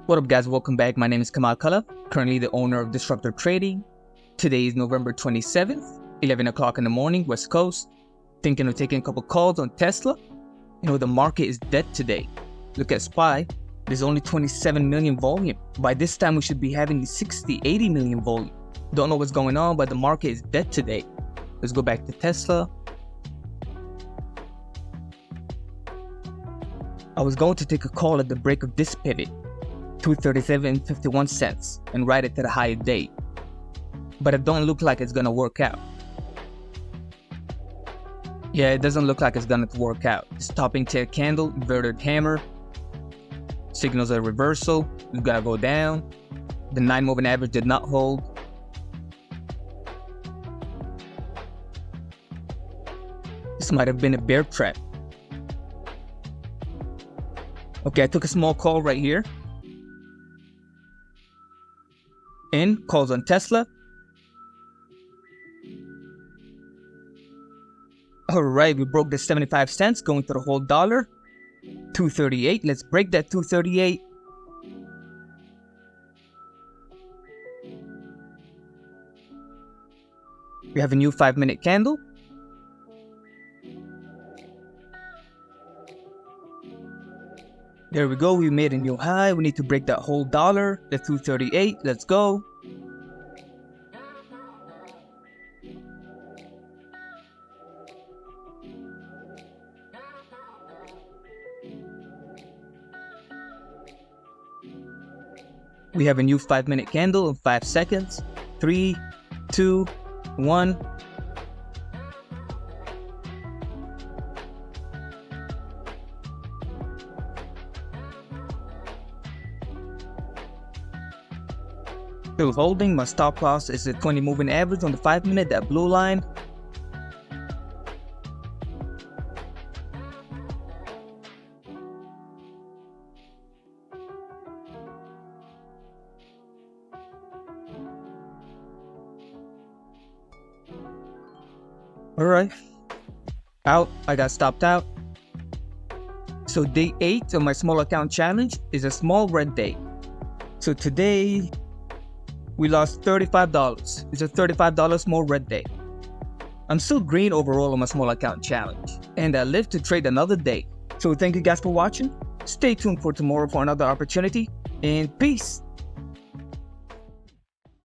What up guys, welcome back. My name is Kamal Khalaf, currently the owner of Disruptor Trading. Today is November 27th, 11 o'clock in the morning, West Coast. Thinking of taking a couple calls on Tesla. The market is dead today. Look at SPY, there's only 27 million volume. By this time we should be having 60, 80 million volume. Don't know what's going on, but the market is dead today. Let's go back to Tesla. I was going to take a call at the break of this pivot, 237.51 and ride it to the higher date. But it don't look like it's gonna work out. Yeah, it doesn't look like it's gonna work out. Stopping tail candle, inverted hammer, signals a reversal, it's gonna go down. The 9 moving average did not hold. This might have been a bear trap. Okay, I took a small call right here. Calls on Tesla. Alright, we broke the 75 cents going to the whole dollar. 238. Let's break that 238. We have a new 5-minute candle. There we go, we made a new high. We need to break that whole dollar, the 238. Let's go. We have a new 5-minute candle in 5 seconds. 3, 2, 1. Still holding. My stop loss is the 20 moving average on the 5-minute, that blue line. Alright, out. I got stopped out. So day 8 of my small account challenge is a small red day. So today we lost $35. It's a $35 small red day. I'm still green overall on my small account challenge, and I live to trade another day. So thank you guys for watching. Stay tuned for tomorrow for another opportunity, and peace.